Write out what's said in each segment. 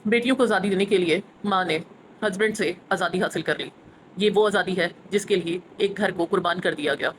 بیٹیوں کو آزادی دینے کے لیے ماں نے ہسبینڈ سے آزادی حاصل کر لی۔ یہ وہ آزادی ہے جس کے لیے ایک گھر کو قربان کر دیا گیا۔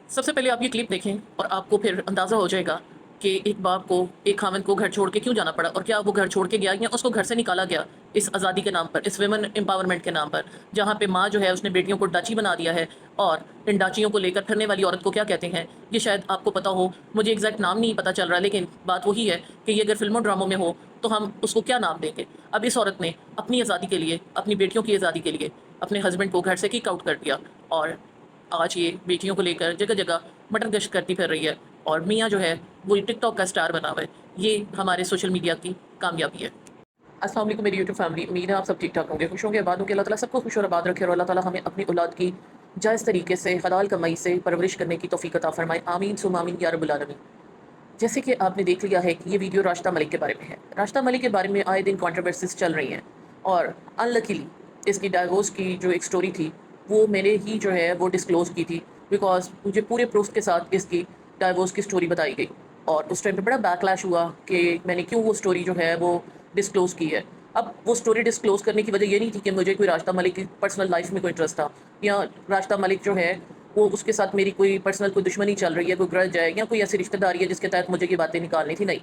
سب سے پہلے آپ یہ کلپ دیکھیں اور آپ کو پھر اندازہ ہو جائے گا کہ ایک باپ کو، ایک خاوند کو گھر چھوڑ کے کیوں جانا پڑا، اور کیا وہ گھر چھوڑ کے گیا یا اس کو گھر سے نکالا گیا اس آزادی کے نام پر، اس ویمن امپاورمنٹ کے نام پر، جہاں پہ ماں جو ہے اس نے بیٹیوں کو ڈاچی بنا دیا ہے۔ اور ان ڈاچیوں کو لے کر پھرنے والی عورت کو کیا کہتے ہیں یہ شاید آپ کو پتا ہو، مجھے ایگزیکٹ نام نہیں پتا چل رہا، لیکن بات وہی ہے کہ یہ اگر فلموں ڈراموں میں ہو تو ہم اس کو کیا نام دیں گے۔ اب اس عورت نے اپنی آزادی کے لیے، اپنی بیٹیوں کی آزادی کے لیے اپنے ہسبینڈ کو گھر سے کک آؤٹ کر دیا، اور آج یہ بیٹیوں کو لے کر جگہ جگہ مٹر گشت کرتی پھر رہی ہے، اور میاں جو ہے وہ ٹک ٹاک کا سٹار بنا ہوا ہے۔ یہ ہمارے سوشل میڈیا کی کامیابی ہے۔ السلام علیکم میری یوٹیوب فیملی، امید ہے آپ سب ٹھیک ٹھاک ہوں گے، خوش ہوں گے، آباد ہوں گے۔ اللہ تعالیٰ سب کو خوش اور آباد رکھے، اور اللہ تعالیٰ ہمیں اپنی اولاد کی جائز طریقے سے حلال کمائی سے پرورش کرنے کی توفیق عطا فرمائے، آمین ثم آمین یا رب العالمین۔ جیسے کہ آپ نے دیکھ لیا ہے کہ یہ ویڈیو راشدہ ملک کے بارے میں ہے۔ راشدہ ملک کے بارے میں آئے دن کنٹروورسیز چل رہی ہیں، اور انلکیلی اس کی ڈائیورس کی جو ایک سٹوری تھی وہ میں نے ہی جو ہے وہ ڈسکلوز کی تھی، بیکاز مجھے پورے پروف کے ساتھ اس کی ڈائیورس کی سٹوری بتائی گئی، اور اس ٹائم پہ بڑا بیک لیش ہوا کہ میں نے کیوں وہ سٹوری جو ہے وہ ڈسکلوز کی ہے۔ اب وہ سٹوری ڈسکلوز کرنے کی وجہ یہ نہیں تھی کہ مجھے کوئی راشدہ ملک کی پرسنل لائف میں کوئی انٹرسٹ تھا، یا راشدہ ملک جو ہے وہ اس کے ساتھ میری کوئی پرسنل کوئی دشمنی چل رہی ہے، کوئی گرج ہے، یا کوئی ایسی رشتہ داری ہے جس کے تحت مجھے یہ باتیں نکالنی تھی، نہیں۔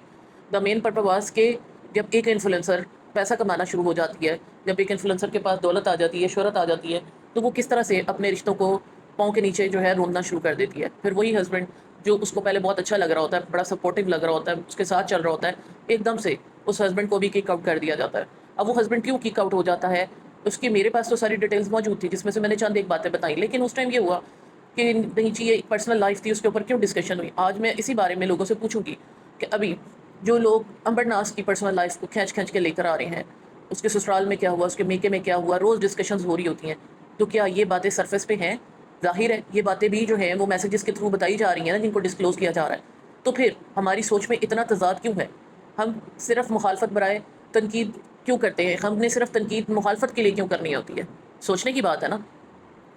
دا مین پرپز واز کہ جب ایک انفلوئنسر پیسہ کمانا شروع ہو جاتی ہے، جب ایک انفلوئنسر کے پاس دولت آ جاتی ہے، شہرت آ جاتی ہے، تو وہ کس طرح سے اپنے رشتوں کو پاؤں کے نیچے جو ہے روندنا شروع کر دیتی ہے۔ پھر وہی ہسبینڈ جو اس کو پہلے بہت اچھا لگ رہا ہوتا ہے، بڑا سپورٹیو لگ رہا ہوتا ہے، اس کے ساتھ چل رہا ہوتا ہے، ایک دم سے اس ہسبینڈ کو بھی کک آؤٹ کر دیا جاتا ہے۔ اب وہ ہسبینڈ کیوں کک آؤٹ ہو جاتا ہے، اس کی میرے پاس تو ساری ڈیٹیلز موجود تھی، جس میں سے میں نے چند ایک باتیں بتائیں، لیکن اس ٹائم یہ ہوا کہ نہیں جی، یہ ایک پرسنل لائف تھی، اس کے اوپر کیوں ڈسکشن ہوئی۔ آج میں اسی بارے میں لوگوں سے پوچھوں گی کہ ابھی جو لوگ امبر ناز کی پرسنل لائف کو کھینچ کھینچ کے لے کر آ رہے ہیں، اس کے سسرال میں کیا ہوا، اس کے میکے میں کیا ہوا، روز ڈسکشنز ہو رہی ہوتی ہیں، تو کیا یہ باتیں سرفیس پہ ہیں؟ ظاہر ہے یہ باتیں بھی جو ہیں وہ میسیجز کے تھرو بتائی جا رہی ہیں نا، جن کو ڈسکلوز کیا جا رہا ہے۔ تو پھر ہماری سوچ میں اتنا تضاد کیوں ہے؟ ہم صرف مخالفت برائے تنقید کیوں کرتے ہیں؟ ہم نے صرف تنقید مخالفت کے لیے کیوں کرنی ہوتی ہے؟ سوچنے کی بات ہے نا۔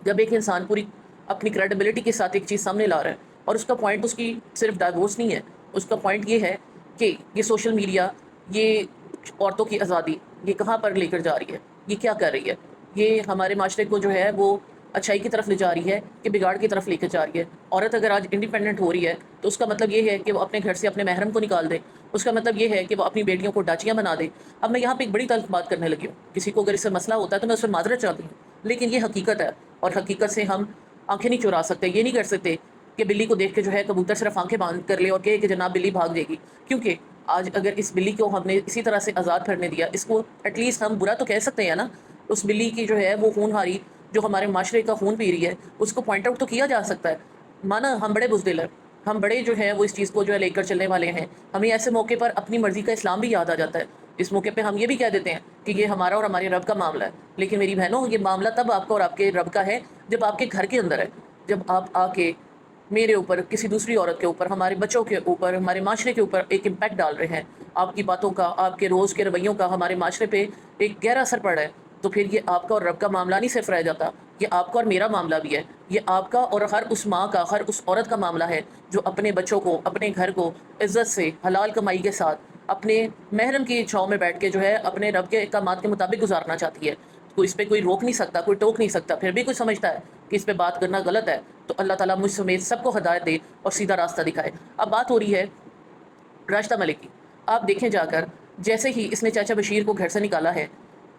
جب ایک انسان پوری اپنی کریڈیبلٹی کے ساتھ ایک چیز سامنے لا رہا ہے، اور اس کا پوائنٹ اس کی صرف ڈائیورس نہیں ہے، اس کا پوائنٹ یہ ہے کہ یہ سوشل میڈیا، یہ عورتوں کی آزادی، یہ کہاں پر لے کر جا رہی ہے، یہ کیا کر رہی ہے، یہ ہمارے معاشرے کو جو ہے وہ اچھائی کی طرف لے جا رہی ہے کہ بگاڑ کی طرف لے کر جا رہی ہے۔ عورت اگر آج انڈیپینڈنٹ ہو رہی ہے تو اس کا مطلب یہ ہے کہ وہ اپنے گھر سے اپنے محرم کو نکال دے، اس کا مطلب یہ ہے کہ وہ اپنی بیٹیوں کو ڈاچیاں بنا دے۔ اب میں یہاں پہ ایک بڑی تلخ بات کرنے لگی ہوں، کسی کو اگر اس سے مسئلہ ہوتا ہے تو میں اس سے معذرت چاہتی ہوں، لیکن یہ حقیقت ہے، اور حقیقت سے ہم آنکھیں نہیں چرا سکتے۔ یہ نہیں کر سکتے کہ بلی کو دیکھ کے جو ہے کبوتر صرف آنکھیں باندھ کر لے اور کہے کہ جناب بلی بھاگ جائے گی، کیونکہ آج اگر اس بلی کو ہم نے اسی طرح سے آزاد پھرنے دیا، اس کو ایٹ لیسٹ ہم برا تو کہہ سکتے ہیں نا۔ اس بلی کی جو ہے وہ ہونہاری جو ہمارے معاشرے کا خون پی رہی ہے، اس کو پوائنٹ آؤٹ تو کیا جا سکتا ہے۔ مانا ہم بڑے بزدل ہیں، ہم بڑے جو ہے وہ اس چیز کو جو ہے لے کر چلنے والے ہیں، ہمیں ایسے موقع پر اپنی مرضی کا اسلام بھی یاد آ جاتا ہے۔ اس موقع پہ ہم یہ بھی کہہ دیتے ہیں کہ یہ ہمارا اور ہمارے رب کا معاملہ ہے، لیکن میری بہنوں یہ معاملہ تب آپ کا اور آپ کے رب کا ہے جب آپ کے گھر کے اندر ہے، جب آپ آ کے میرے اوپر، کسی دوسری عورت کے اوپر، ہمارے بچوں کے اوپر، ہمارے معاشرے کے اوپر ایک امپیکٹ ڈال رہے ہیں، آپ کی باتوں کا، آپ کے روز کے رویوں کا ہمارے معاشرے پہ ایک گہرا اثر پڑ رہا ہے، تو پھر یہ آپ کا اور رب کا معاملہ نہیں صرف رہ جاتا، یہ آپ کا اور میرا معاملہ بھی ہے، یہ آپ کا اور ہر اس ماں کا، ہر اس عورت کا معاملہ ہے جو اپنے بچوں کو، اپنے گھر کو عزت سے حلال کمائی کے ساتھ اپنے محرم کی چھاؤں میں بیٹھ کے جو ہے اپنے رب کے احکامات کے مطابق گزارنا چاہتی ہے۔ تو اس پہ کوئی روک نہیں سکتا، کوئی ٹوک نہیں سکتا، پھر بھی کوئی سمجھتا ہے کہ اس پہ بات کرنا غلط ہے، تو اللہ تعالیٰ مجھ سمیت سب کو ہدایت دے اور سیدھا راستہ دکھائے۔ اب بات ہو رہی ہے راشدہ ملک کی۔ آپ دیکھیں جا کر، جیسے ہی اس نے چاچا بشیر کو گھر سے نکالا ہے،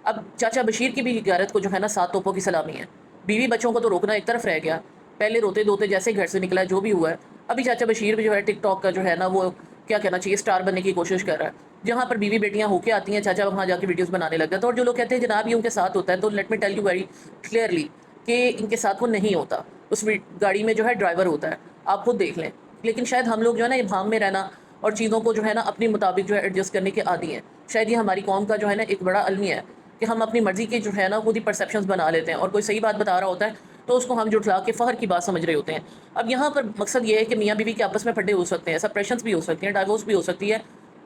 اب چاچا بشیر کی بھی غیرت کو جو ہے نا 7 توپوں کی سلامی ہے۔ بیوی بچوں کو تو روکنا ایک طرف رہ گیا، پہلے روتے دھوتے جیسے گھر سے نکلا ہے، جو بھی ہوا ہے، ابھی چاچا بشیر بھی جو ہے ٹک ٹاک کا جو ہے نا وہ کیا کہنا چاہیے اسٹار بننے کی کوشش کر رہا ہے۔ جہاں پر بیوی بیٹیاں ہو کے آتی ہیں، چاچا وہاں جا کے ویڈیوز بنانے لگ جاتا ہے، اور جو لوگ کہتے ہیں جناب یہ ان کے ساتھ ہوتا ہے، تو let me tell you very clearly کہ ان کے ساتھ وہ نہیں ہوتا۔ اس گاڑی میں جو ہے ڈرائیور ہوتا ہے، آپ خود دیکھ لیں۔ لیکن شاید ہم لوگ جو ہے نا یہ بھام میں رہنا اور چیزوں کو جو ہے نا اپنے مطابق جو ہے ایڈجسٹ کرنے کے عادی ہیں۔ شاید یہ ہماری قوم کا جو ہے نا ایک بڑا المیہ ہے کہ ہم اپنی مرضی کے جو ہے نا خود ہی پرسیپشنز بنا لیتے ہیں، اور کوئی صحیح بات بتا رہا ہوتا ہے تو اس کو ہم جھٹلا کے فخر کی بات سمجھ رہے ہوتے ہیں۔ اب یہاں پر مقصد یہ ہے کہ میاں بیوی کے آپس میں پھڈے ہو سکتے ہیں، سپریشنز بھی ہو سکتی ہیں، ڈائیورس بھی ہو سکتی ہے،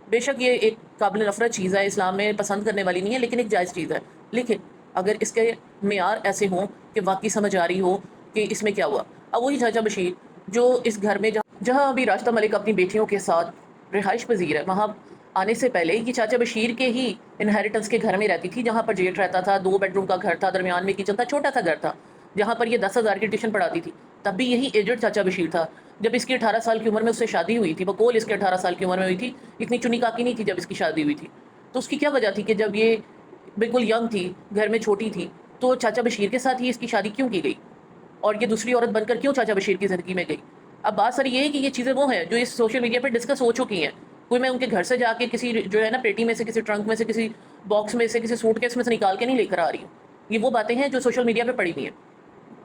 بے شک یہ ایک قابل نفرت چیز ہے، اسلام میں پسند کرنے والی نہیں ہے، لیکن ایک جائز چیز ہے۔ لیکن اگر اس کے معیار ایسے ہوں کہ واقعی سمجھ آ رہی ہو کہ اس میں کیا ہوا۔ اب وہی چاچا بشیر جو اس گھر میں جہاں ابھی راشدہ ملک اپنی بیٹیوں کے ساتھ رہائش پذیر ہے، وہاں آنے سے پہلے یہ چاچا بشیر کے ہی انہیریٹنس کے گھر میں رہتی تھی، جہاں پر جیٹ رہتا تھا، 2 بیڈ روم کا گھر تھا، درمیان میں کچن تھا، چھوٹا سا گھر تھا جہاں پر یہ 10,000 کی ٹیوشن پڑھاتی تھی۔ تب بھی یہی ایجڈ چاچا بشیر تھا۔ جب اس کی 18 سال کی عمر میں اس سے شادی ہوئی تھی، بقول اس کے 18 سال کی عمر میں ہوئی تھی، اتنی چنی کاکی نہیں تھی جب اس کی شادی ہوئی تھی۔ تو اس کی کیا وجہ تھی کہ جب یہ بالکل ینگ تھی، گھر میں چھوٹی تھی، تو چاچا بشیر کے ساتھ ہی اس کی شادی کیوں کی گئی، اور یہ دوسری عورت بن کر کیوں چاچا بشیر کی زندگی میں گئی؟ اب بات ساری یہ ہے کہ یہ چیزیں وہ ہیں جو اس سوشل میڈیا پہ ڈسکس ہو چکی ہیں۔ کوئی میں ان کے گھر سے جا کے کسی جو ہے نا پیٹی میں سے، کسی ٹرنک میں سے، کسی باکس میں سے، کسی سوٹ کیس میں سے نکال کے نہیں لے کر آ رہی ہوں۔ یہ وہ باتیں ہیں جو سوشل میڈیا پہ پڑی ہوئی ہیں۔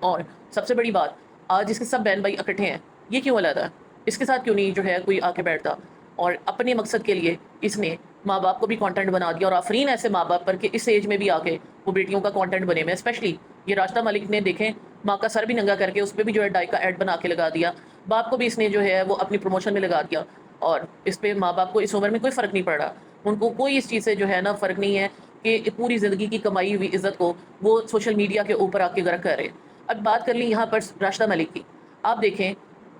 اور سب سے بڑی بات، آج اس کے سب بہن بھائی اکٹھے ہیں، یہ کیوں علیحدہ ہے؟ اس کے ساتھ کیوں نہیں جو ہے کوئی آ کے بیٹھتا؟ اور اپنے مقصد کے لیے اس نے ماں باپ کو بھی کانٹینٹ بنا دیا، اور آفرین ایسے ماں باپ پر کہ اس ایج میں بھی آ کے وہ بیٹیوں کا کانٹینٹ بنے ہوئے، اسپیشلی یہ راشدہ ملک نے دیکھیں ماں کا سر بھی ننگا کر کے اس پہ بھی جو ہے ڈائی کا ایڈ بنا کے لگا دیا، باپ کو بھی اس نے جو ہے وہ اپنی پروموشن میں لگا دیا، اور اس پہ ماں باپ کو اس عمر میں کوئی فرق نہیں پڑ رہا۔ ان کو کوئی اس چیز سے جو ہے نا فرق نہیں ہے کہ پوری زندگی کی کمائی ہوئی عزت کو وہ سوشل میڈیا کے اوپر آ کے غرق کر رہے ہیں۔ اب بات کر لی یہاں پر راشدہ ملک کی۔ آپ دیکھیں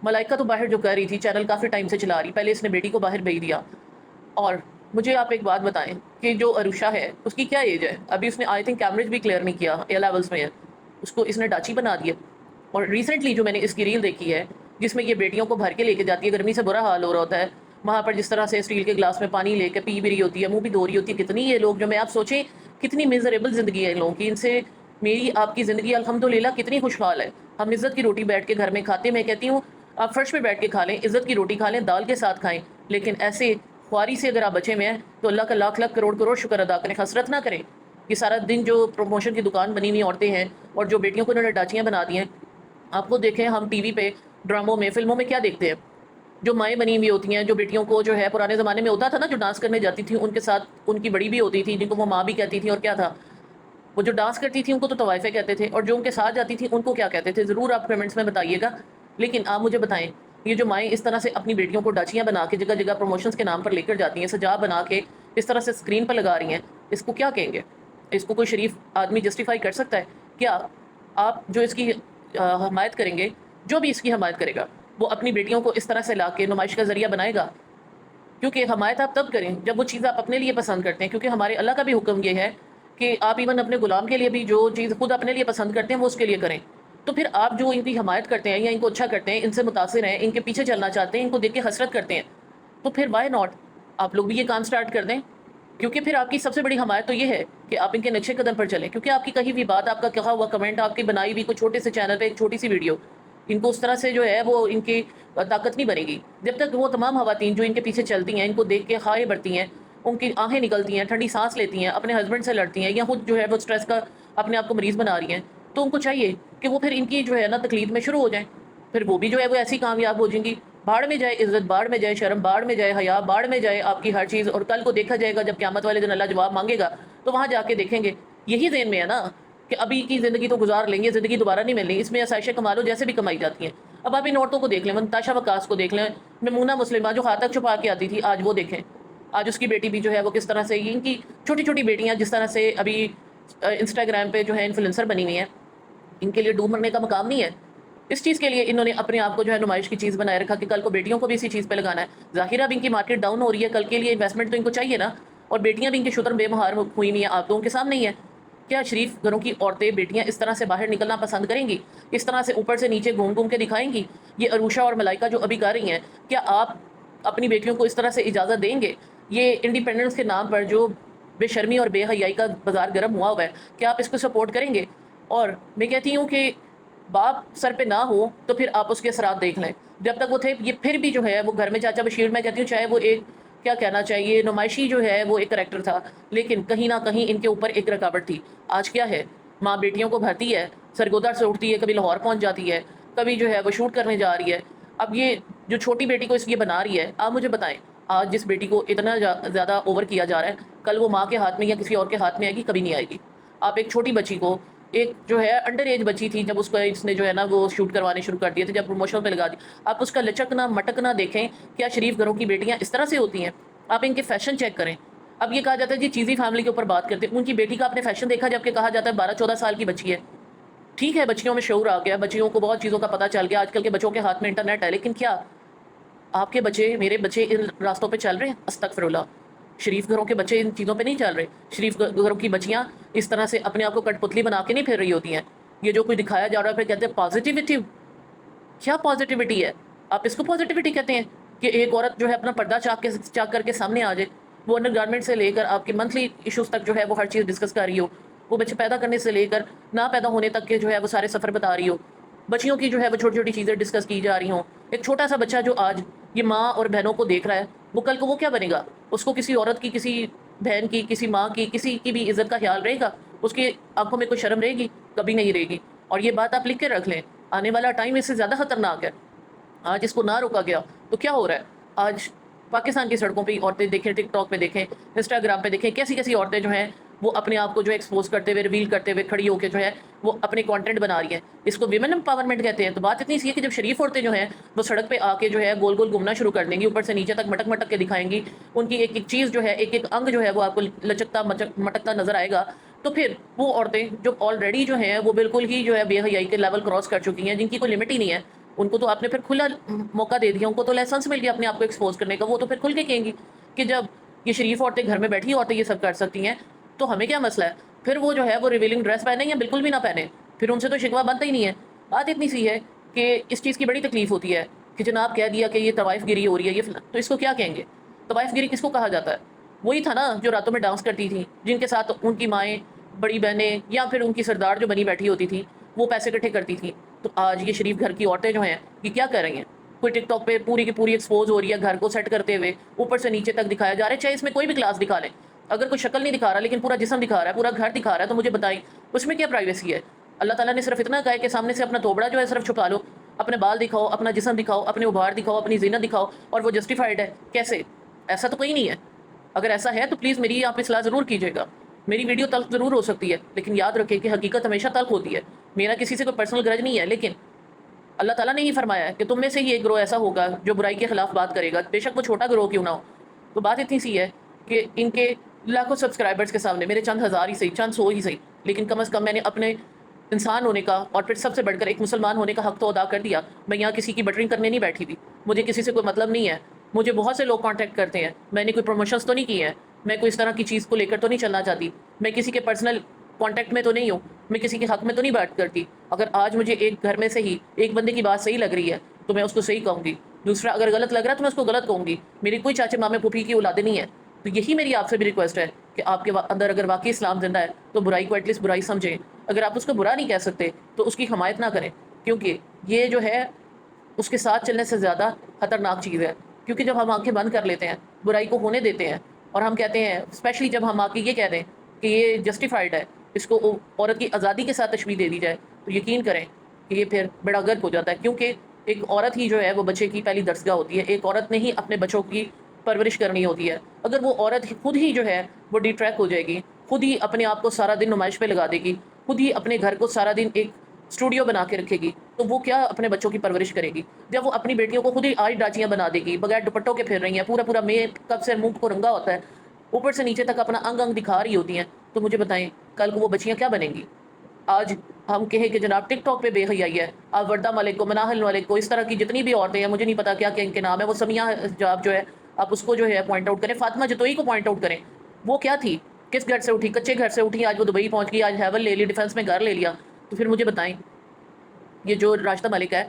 ملائکہ تو باہر جو کر رہی تھی، چینل کافی ٹائم سے چلا رہی، پہلے اس نے بیٹی کو باہر بھیج دیا۔ اور مجھے آپ ایک بات بتائیں کہ جو عروشہ ہے اس کی کیا ایج ہے؟ ابھی اس نے آئی تھنک کیمبرج بھی کلیئر نہیں کیا، اے لیولز میں ہے، اس کو اس نے ڈاچی بنا دیا۔ اور ریسنٹلی جو میں نے اس کی ریل دیکھی ہے جس میں یہ بیٹیوں کو بھر کے لے کے جاتی ہے، گرمی سے برا حال ہو رہا ہوتا ہے وہاں پر، جس طرح سے اسٹیل کے گلاس میں پانی لے کے پی بھی رہی ہوتی ہے، منہ بھی دھو رہی ہوتی ہے، کتنی یہ لوگ جو میں آپ سوچیں کتنی میزریبل زندگی ہے ان لوگوں کی، ان سے میری آپ کی زندگی الحمدللہ کتنی خوشحال ہے۔ ہم عزت کی روٹی بیٹھ کے گھر میں کھاتے، میں کہتی ہوں آپ فرش پہ بیٹھ کے کھا لیں، عزت کی روٹی کھا لیں، دال کے ساتھ کھائیں، لیکن ایسے خواری سے اگر آپ بچے میں ہیں تو اللہ کا لاکھ لاکھ کروڑ کروڑ شکر ادا کریں، حسرت نہ کریں۔ یہ سارا دن جو پروموشن کی دکان بنی ہوئی عورتیں ہیں اور جو بیٹیوں کو انہوں نے ڈاچیاں بنا دی ہیں، آپ کو دیکھیں ہم ٹی وی پہ ڈراموں میں فلموں میں کیا دیکھتے ہیں، جو مائیں بنی ہوئی ہوتی ہیں، جو بیٹیوں کو جو ہے پرانے زمانے میں ہوتا تھا نا جو ڈانس کرنے جاتی تھی، ان کے ساتھ ان کی بڑی بھی ہوتی تھی جن کو وہ ماں بھی کہتی تھی، اور کیا تھا وہ جو ڈانس کرتی تھی ان کو تو طوائفیں کہتے تھے، اور جو ان کے ساتھ جاتی تھی ان کو کیا کہتے تھے، ضرور آپ کمنٹس میں بتائیے گا۔ لیکن آپ مجھے بتائیں یہ جو مائیں اس طرح سے اپنی بیٹیوں کو ڈاچیاں بنا کے جگہ جگہ پروموشنز کے نام پر لے کر جاتی ہیں، سجا بنا کے اس طرح سے اسکرین پر لگا رہی ہیں، اس کو کیا کہیں گے؟ اس کو کوئی شریف آدمی جسٹیفائی کر سکتا ہے کیا؟ آپ جو اس کی حمایت کریں گے، جو بھی اس کی حمایت کرے گا وہ اپنی بیٹیوں کو اس طرح سے لا کے نمائش کا ذریعہ بنائے گا؟ کیونکہ حمایت آپ تب کریں جب وہ چیز آپ اپنے لیے پسند کرتے ہیں، کیونکہ ہمارے اللہ کا بھی حکم یہ ہے کہ آپ ایون اپنے غلام کے لیے بھی جو چیز خود اپنے لیے پسند کرتے ہیں وہ اس کے لیے کریں۔ تو پھر آپ جو ان کی حمایت کرتے ہیں یا ان کو اچھا کرتے ہیں، ان سے متاثر ہیں، ان کے پیچھے چلنا چاہتے ہیں، ان کو دیکھ کے حسرت کرتے ہیں، تو پھر وائی ناٹ آپ لوگ بھی یہ کام سٹارٹ کر دیں؟ کیونکہ پھر آپ کی سب سے بڑی حمایت تو یہ ہے کہ آپ ان کے نقشے قدم پر چلیں، کیونکہ آپ کی کہی ہوئی بات، آپ کا کہا ہوا کمنٹ، آپ کی بنائی ہوئی کوئی چھوٹے سے چینل پہ ایک چھوٹی سی ویڈیو ان کو اس طرح سے جو ہے وہ ان کی طاقت نہیں بنے گی جب تک وہ تمام خواتین جو ان کے پیچھے چلتی ہیں، ان کو دیکھ کے خواہیں بڑھتی ہیں، ان کی آنکھیں نکلتی ہیں، ٹھنڈی سانس لیتی ہیں، اپنے ہسبینڈ سے لڑتی ہیں، یا خود جو ہے وہ سٹریس کا اپنے آپ کو مریض بنا رہی ہیں، تو ان کو چاہیے کہ وہ پھر ان کی جو ہے نا تقلید میں شروع ہو جائیں، پھر وہ بھی جو ہے وہ ایسی کامیاب ہو جائیں گی۔ باڑ میں جائے عزت، باڑ میں جائے شرم، باڑ میں جائے حیا، باڑ میں جائے آپ کی ہر چیز، اور کل کو دیکھا جائے گا جب قیامت والے دن اللہ جواب مانگے گا تو وہاں جا کے دیکھیں گے یہی ذہن میں ہے نا کہ ابھی کی زندگی تو گزار لیں گے، زندگی دوبارہ نہیں ملنی، اس میں آسائشیں کما لو جیسے بھی کمائی جاتی ہیں۔ اب آپ ان عورتوں کو دیکھ لیں، منتاشا وقاص کو دیکھ لیں، میمونہ مسلمہ جو خاتک چھپا کے آتی تھی، آج وہ دیکھیں، آج اس کی بیٹی بھی جو ہے وہ کس طرح سے، ان کی چھوٹی چھوٹی بیٹیاں جس طرح سے ابھی انسٹاگرام پہ جو ہے انفلوئنسر بنی ہوئی ہیں، ان کے لیے ڈوب مرنے کا مقام نہیں ہے۔ اس چیز کے لیے انہوں نے اپنے آپ کو جو ہے نمائش کی چیز بنائے رکھا کہ کل کو بیٹیوں کو بھی اسی چیز پہ لگانا ہے۔ ظاہر اب ان کی مارکیٹ ڈاؤن ہو رہی ہے، کل کے لیے انویسٹمنٹ تو ان کو چاہیے نا، اور بیٹیاں بھی ان کی شتر بے مہار ہوئی ہوئی ہیں، آپ لوگوں کے سامنے ہی ہے۔ کیا شریف گھروں کی عورتیں بیٹیاں اس طرح سے باہر نکلنا پسند کریں گی؟ اس طرح سے اوپر سے نیچے گھوم گھوم کے دکھائیں گی؟ یہ عروشہ اور ملائکہ جو ابھی کر رہی ہیں، کیا آپ اپنی بیٹیوں کو اس طرح سے اجازت دیں گے؟ یہ انڈیپینڈنس کے نام پر جو بے شرمی اور بے حیائی کا بازار گرم ہوا ہوا ہے، کیا آپ اس کو سپورٹ کریں گے؟ اور میں کہتی ہوں کہ باپ سر پہ نہ ہو تو پھر آپ اس کے اثرات دیکھ لیں، جب تک وہ تھے یہ پھر بھی جو ہے وہ گھر میں چاچا بشیر، میں کہتی ہوں چاہے وہ ایک کیا کہنا چاہیے نمائشی جو ہے وہ ایک کریکٹر تھا، لیکن کہیں نہ کہیں ان کے اوپر ایک رکاوٹ تھی۔ آج کیا ہے، ماں بیٹیوں کو بھرتی ہے، سرگودا سے اٹھتی ہے، کبھی لاہور پہنچ جاتی ہے، کبھی جو ہے وہ شوٹ کرنے جا رہی ہے۔ اب یہ جو چھوٹی بیٹی کو اس یہ بنا رہی ہے، آپ مجھے بتائیں آج جس بیٹی کو اتنا زیادہ اوور کیا جا رہا ہے، کل وہ ماں کے ہاتھ میں یا کسی اور کے ہاتھ میں آئے گی؟ کبھی نہیں آئے گی۔ آپ ایک چھوٹی بچی کو، ایک جو ہے انڈر ایج بچی تھی، جب اس کو اس نے جو ہے نا وہ شوٹ کروانے شروع کر دیے تھے، جب پروموشن پہ لگا دی، آپ اس کا لچکنا مٹکنا دیکھیں۔ کیا شریف گھروں کی بیٹیاں اس طرح سے ہوتی ہیں؟ آپ ان کے فیشن چیک کریں۔ اب یہ کہا جاتا ہے جی چیزی فیملی کے اوپر بات کرتے ہیں، ان کی بیٹی کا آپ نے فیشن دیکھا جب کہ کہا جاتا ہے 12-14 سال کی بچی ہے؟ ٹھیک ہے بچیوں میں شعور آ گیا، بچیوں کو بہت چیزوں کا پتہ چل گیا، آج کل کے بچوں کے ہاتھ میں انٹرنیٹ ہے، لیکن کیا آپ کے بچے، میرے بچے ان راستوں پہ چل رہے ہیں؟ استغفر اللہ۔ شریف گھروں کے بچے ان چیزوں پہ نہیں چل رہے. شریف گھروں کی بچیاں اس طرح سے اپنے آپ کو کٹ پتلی بنا کے نہیں پھر رہی ہوتی ہیں. یہ جو کوئی دکھایا جا رہا ہے پھر کہتے ہیں پازیٹیوٹی. کیا پازیٹیوٹی ہے؟ آپ اس کو پازیٹیوٹی کہتے ہیں کہ ایک عورت جو ہے اپنا پردہ چاک کر کے سامنے آ جائے، وہ انڈر گارمنٹ سے لے کر آپ کی منتھلی ایشوز تک جو ہے وہ ہر چیز ڈسکس کر رہی ہو، وہ بچے پیدا کرنے سے لے کر نہ پیدا ہونے تک کے جو ہے وہ سارے سفر بتا رہی ہو، بچیوں کی جو ہے وہ چھوٹی چھوٹی چیزیں ڈسکس کی جا رہی ہوں. ایک چھوٹا سا بچہ جو آج یہ ماں اور بہنوں کو دیکھ رہا ہے، وہ کل کو وہ کیا بنے گا؟ اس کو کسی عورت کی، کسی بہن کی، کسی ماں کی، کسی کی بھی عزت کا خیال رہے گا؟ اس کی آنکھوں میں کوئی شرم رہے گی؟ کبھی نہیں رہے گی. اور یہ بات آپ لکھ کے رکھ لیں، آنے والا ٹائم اس سے زیادہ خطرناک ہے. آج اس کو نہ روکا گیا تو کیا ہو رہا ہے؟ آج پاکستان کی سڑکوں پہ عورتیں دیکھیں، ٹک ٹاک پہ دیکھیں، انسٹاگرام پہ دیکھیں، کیسی کیسی عورتیں جو ہیں وہ اپنے آپ کو جو ایکسپوز کرتے ہوئے، ریویل کرتے ہوئے کھڑی ہو کے جو ہے وہ اپنے کانٹینٹ بنا رہی ہیں. اس کو ویمن امپاورمنٹ کہتے ہیں. تو بات اتنی سی ہے کہ جب شریف عورتیں جو ہیں وہ سڑک پہ آ کے جو ہے گول گول گھومنا شروع کر دیں گی، اوپر سے نیچے تک مٹک مٹک کے دکھائیں گی، ان کی ایک ایک چیز جو ہے، ایک ایک انگ جو ہے وہ آپ کو لچکتا مٹکتا نظر آئے گا، تو پھر وہ عورتیں جو آلریڈی جو ہیں وہ بالکل ہی جو ہے بے حیائی کے لیول کراس کر چکی ہیں، جن کی کوئی لمٹ ہی نہیں ہے، ان کو تو آپ نے پھر کھلا موقع دے دیا، ان کو تو لائسنس مل گیا اپنے آپ کو ایکسپوز کرنے کا. وہ تو پھر کھل کے کہیں گی کہ جب یہ شریف عورتیں، گھر میں بیٹھی عورتیں یہ سب کر سکتی ہیں تو ہمیں کیا مسئلہ ہے؟ پھر وہ جو ہے وہ ریویلنگ ڈریس پہنے یا بالکل بھی نہ پہنے، پھر ان سے تو شکوہ بنتا ہی نہیں ہے. بات اتنی سی ہے کہ اس چیز کی بڑی تکلیف ہوتی ہے کہ جناب کہہ دیا کہ یہ طوائف گیری ہو رہی ہے، یہ تو اس کو کیا کہیں گے؟ طوائف گیری کس کو کہا جاتا ہے؟ وہی تھا نا جو راتوں میں ڈانس کرتی تھی، جن کے ساتھ ان کی مائیں، بڑی بہنیں یا پھر ان کی سردار جو بنی بیٹھی ہوتی تھی وہ پیسے اکٹھے کرتی تھیں. تو آج یہ شریف گھر کی عورتیں جو ہیں یہ کیا کر رہی ہیں؟ کوئی ٹک ٹاک پہ پوری کی پوری ایکسپوز ہو رہی ہے، گھر کو سیٹ کرتے ہوئے اوپر سے نیچے تک دکھایا جا رہا ہے. چاہے اس میں کوئی بھی کلاس دکھا لیں، اگر کوئی شکل نہیں دکھا رہا لیکن پورا جسم دکھا رہا ہے، پورا گھر دکھا رہا ہے، تو مجھے بتائیں اس میں کیا پرائیویسی ہے؟ اللہ تعالیٰ نے صرف اتنا کہا ہے کہ سامنے سے اپنا توبڑا جو ہے صرف چھپا لو، اپنے بال دکھاؤ، اپنا جسم دکھاؤ، اپنے ابھار دکھاؤ، اپنی زینت دکھاؤ، اور وہ جسٹیفائڈ ہے. کیسے؟ ایسا تو کوئی نہیں ہے. اگر ایسا ہے تو پلیز میری آپ اصلاح ضرور کیجیے گا. میری ویڈیو تلخ ضرور ہو سکتی ہے لیکن یاد رکھیں کہ حقیقت ہمیشہ تلخ ہوتی ہے. میرا کسی سے کوئی پرسنل گرج نہیں ہے، لیکن اللہ تعالیٰ نے ہی فرمایا ہے کہ تم میں سے ہی ایک گروہ ایسا ہوگا جو برائی کے خلاف بات کرے گا، بے شک وہ چھوٹا گروہ کیوں نہ ہو. تو بات اتنی سی ہے کہ ان کے لاکھوں سبسکرائبرز کے سامنے میرے چند ہزار ہی صحیح، چند سو ہی صحیح، لیکن کم از کم میں نے اپنے انسان ہونے کا اور پھر سب سے بڑھ کر ایک مسلمان ہونے کا حق تو ادا کر دیا. میں یہاں کسی کی بٹرنگ کرنے نہیں بیٹھی ہوئی، مجھے کسی سے کوئی مطلب نہیں ہے. مجھے بہت سے لوگ کانٹیکٹ کرتے ہیں، میں نے کوئی پروموشنز تو نہیں کی ہیں، میں کوئی اس طرح کی چیز کو لے کر تو نہیں چلنا چاہتی، میں کسی کے پرسنل کانٹیکٹ میں تو نہیں ہوں، میں کسی کے حق میں تو نہیں بات کرتی. اگر آج مجھے ایک گھر میں سے ہی ایک بندے کی بات صحیح لگ رہی ہے تو میں اس کو صحیح کہوں گی، دوسرا اگر غلط لگ رہا ہے تو میں اس کو غلط کہوں گی. میری کوئی چاچے مامے پھوپھی کی اولادیں نہیں ہے. تو یہی میری آپ سے بھی ریکویسٹ ہے کہ آپ کے اندر اگر واقعی اسلام زندہ ہے تو برائی کو ایٹ لیسٹ برائی سمجھیں. اگر آپ اس کو برا نہیں کہہ سکتے تو اس کی حمایت نہ کریں، کیونکہ یہ جو ہے اس کے ساتھ چلنے سے زیادہ خطرناک چیز ہے. کیونکہ جب ہم آنکھیں بند کر لیتے ہیں، برائی کو ہونے دیتے ہیں، اور ہم کہتے ہیں اسپیشلی جب ہم آ کے یہ کہہ دیں کہ یہ جسٹیفائڈ ہے، اس کو عورت کی آزادی کے ساتھ تشبیہ دے دی جائے، تو یقین کریں کہ یہ پھر بڑا غرق ہو جاتا ہے. کیونکہ ایک عورت ہی جو ہے وہ بچے کی پہلی درسگاہ ہوتی ہے، ایک عورت نے ہی اپنے بچوں کی پرورش کرنی ہوتی ہے. اگر وہ عورت خود ہی جو ہے وہ ڈی ٹریک ہو جائے گی، خود ہی اپنے آپ کو سارا دن نمائش پہ لگا دے گی، خود ہی اپنے گھر کو سارا دن ایک اسٹوڈیو بنا کے رکھے گی، تو وہ کیا اپنے بچوں کی پرورش کرے گی؟ جب وہ اپنی بیٹیوں کو خود ہی آج ڈاچیاں بنا دے گی، بغیر دوپٹوں کے پھر رہی ہیں، پورا پورا میک اپ سے منہ کو رنگا ہوتا ہے، اوپر سے نیچے تک اپنا انگ انگ دکھا رہی ہوتی ہیں، تو مجھے بتائیں کل کو وہ بچیاں کیا بنیں گی؟ آج ہم کہیں کہ جناب ٹک ٹاک پہ بے حیائی ہے، آپ وردہ ملک کو، مناہل ملک کو، اس طرح کی جتنی بھی عورتیں ہیں، مجھے نہیں پتا کیا کہ ان کے نام ہے، وہ سمیہ حجاب جو ہے آپ اس کو جو ہے پوائنٹ آؤٹ کریں، فاطمہ جتوئی کو پوائنٹ آؤٹ کریں. وہ کیا تھی؟ کس گھر سے اٹھی؟ کچے گھر سے اٹھی، آج وہ دبئی پہنچ گئی، آج ہیول لے لی، ڈیفینس میں گھر لے لیا. تو پھر مجھے بتائیں یہ جو راشدہ ملک ہے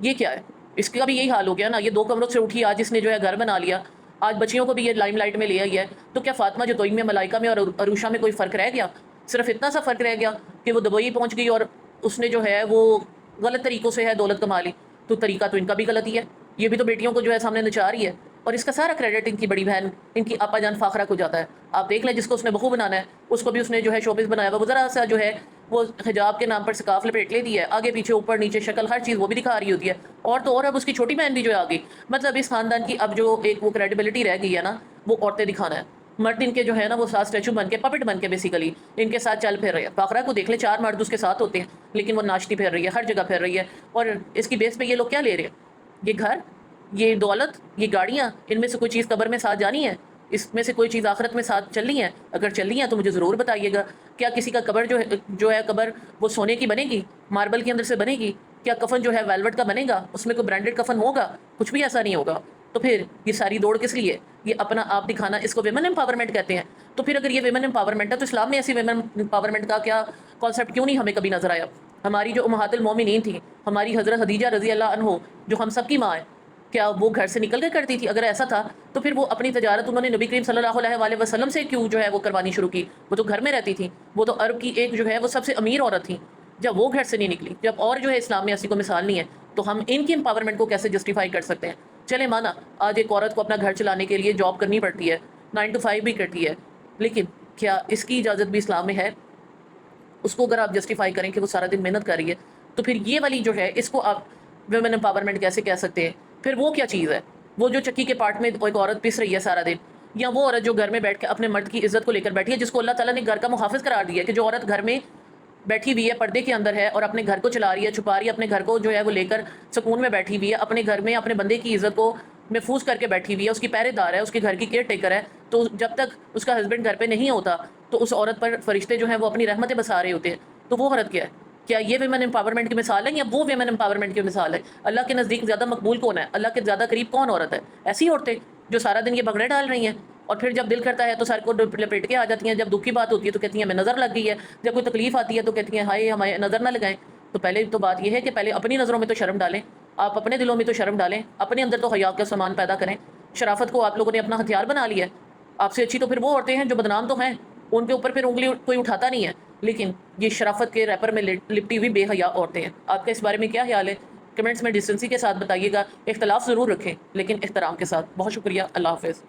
یہ کیا ہے؟ اس کا بھی یہی حال ہو گیا نا. یہ 2 کمروں سے اٹھی، آج اس نے جو ہے گھر بنا لیا، آج بچیوں کو بھی یہ لائم لائٹ میں لے آئی ہے. تو کیا فاطمہ جتوئی میں، ملائکہ میں اور عروشہ میں کوئی فرق رہ گیا؟ صرف اتنا سا فرق رہ گیا کہ وہ دبئی پہنچ گئی اور اس نے جو ہے وہ غلط طریقوں سے ہے دولت کما لی. تو طریقہ تو ان کا بھی غلط ہی ہے، یہ بھی تو بیٹیوں کو جو ہے سامنے نچا رہی ہے، اور اس کا سارا کریڈٹ ان کی بڑی بہن، ان کی آپا جان فاخرہ کو جاتا ہے. آپ دیکھ لیں جس کو اس نے بہو بنانا ہے اس کو بھی اس نے جو ہے شوبز بنایا ہوا، وہ ذرا سا جو ہے وہ حجاب کے نام پر سکارف لپیٹ لیتی ہے، آگے پیچھے اوپر نیچے شکل ہر چیز وہ بھی دکھا رہی ہوتی ہے. اور تو اور اب اس کی چھوٹی بہن بھی جو ہے آگئی. مطلب اس خاندان کی اب جو ایک وہ کریڈیبلٹی رہ گئی ہے نا، وہ عورتیں دکھانا ہے. مرد ان کے جو ہے نا وہ ساتھ اسٹیچو بن کے، پپٹ بن کے بیسیکلی ان کے ساتھ چل پھر رہے ہیں. فاخرہ کو دیکھ لیں، 4 مرد اس کے ساتھ ہوتے ہیں لیکن وہ ناچتی پھر رہی ہے، ہر جگہ پھر رہی ہے. اور اس کی بیس پہ یہ لوگ کیا لے رہے ہیں؟ یہ گھر، یہ دولت، یہ گاڑیاں، ان میں سے کوئی چیز قبر میں ساتھ جانی ہے؟ اس میں سے کوئی چیز آخرت میں ساتھ چلنی ہے؟ اگر چلنی ہے تو مجھے ضرور بتائیے گا. کیا کسی کا قبر جو ہے قبر وہ سونے کی بنے گی، ماربل کے اندر سے بنے گی؟ کیا کفن جو ہے ویلوٹ کا بنے گا، اس میں کوئی برانڈڈ کفن ہوگا؟ کچھ بھی ایسا نہیں ہوگا. تو پھر یہ ساری دوڑ کس لیے؟ یہ اپنا آپ دکھانا، اس کو ویمن امپاورمنٹ کہتے ہیں۔ تو پھر اگر یہ ویمن امپاورمنٹ ہے تو اسلام میں ایسی ویمن امپاورمنٹ کا کیا کانسیپٹ کیوں نہیں ہمیں کبھی نظر آیا؟ ہماری جو امہات المومنین تھیں، ہماری حضرت خدیجہ رضی اللہ عنہ جو ہم سب کی ماں ہے، کیا وہ گھر سے نکل کے کرتی تھی؟ اگر ایسا تھا تو پھر وہ اپنی تجارت انہوں نے نبی کریم صلی اللہ علیہ وآلہ وسلم سے کیوں جو ہے وہ کروانی شروع کی؟ وہ تو گھر میں رہتی تھی، وہ تو عرب کی ایک جو ہے وہ سب سے امیر عورت تھی، جب وہ گھر سے نہیں نکلی، جب اور جو ہے اسلام میں ایسی کوئی مثال نہیں ہے، تو ہم ان کی امپاورمنٹ کو کیسے جسٹیفائی کر سکتے ہیں؟ چلے مانا آج ایک عورت کو اپنا گھر چلانے کے لیے جاب کرنی پڑتی ہے، 9 to 5 بھی کرتی ہے، لیکن کیا اس کی اجازت بھی اسلام میں ہے؟ اس کو اگر آپ جسٹیفائی کریں کہ وہ سارا دن محنت کر رہی ہے، تو پھر یہ والی جو ہے اس کو آپ ویمن امپاورمنٹ کیسے کہہ سکتے ہیں؟ پھر وہ کیا چیز ہے؟ وہ جو چکی کے پارٹ میں ایک عورت پس رہی ہے سارا دن، یا وہ عورت جو گھر میں بیٹھ کے اپنے مرد کی عزت کو لے کر بیٹھی ہے، جس کو اللہ تعالیٰ نے گھر کا محافظ قرار دیا ہے کہ جو عورت گھر میں بیٹھی ہوئی ہے، پردے کے اندر ہے اور اپنے گھر کو چلا رہی ہے، چھپا رہی ہے اپنے گھر کو جو ہے وہ لے کر سکون میں بیٹھی ہوئی ہے، اپنے گھر میں اپنے بندے کی عزت کو محفوظ کر کے بیٹھی ہوئی ہے، اس کی پہرے دار ہے، اس کے گھر کی کیئر ٹیکر ہے، تو جب تک اس کا ہسبینڈ گھر پہ نہیں ہوتا تو اس عورت پر فرشتے جو ہیں وہ اپنی رحمتیں بسا رہے ہوتے ہیں، تو وہ عورت کیا ہے؟ کیا یہ ویمن امپاورمنٹ کی مثال ہے یا وہ ویمن امپاورمنٹ کی مثال ہے؟ اللہ کے نزدیک زیادہ مقبول کون ہے؟ اللہ کے زیادہ قریب کون عورت ہے؟ ایسی عورتیں جو سارا دن یہ بگڑے ڈال رہی ہیں، اور پھر جب دل کرتا ہے تو سر کو لپیٹ کے آ جاتی ہیں، جب دکھ کی بات ہوتی ہے تو کہتی ہیں ہمیں نظر لگ گئی ہے، جب کوئی تکلیف آتی ہے تو کہتی ہیں ہائے ہمیں نظر نہ لگائیں۔ تو پہلے تو بات یہ ہے کہ پہلے اپنی نظروں میں تو شرم ڈالیں، آپ اپنے دلوں میں تو شرم ڈالیں، اپنے اندر تو حیا کا سامان پیدا کریں۔ شرافت کو آپ لوگوں نے اپنا ہتھیار بنا لیا ہے، آپ سے اچھی تو پھر وہ عورتیں ہیں جو بدنام تو ہیں، ان کے اوپر پھر انگلی کوئی اٹھاتا نہیں ہے، لیکن یہ شرافت کے ریپر میں لپٹی ہوئی بے حیا عورتیں ہیں۔ آپ کا اس بارے میں کیا خیال ہے؟ کمنٹس میں ڈسٹنسی کے ساتھ بتائیے گا، اختلاف ضرور رکھیں لیکن احترام کے ساتھ۔ بہت شکریہ، اللہ حافظ۔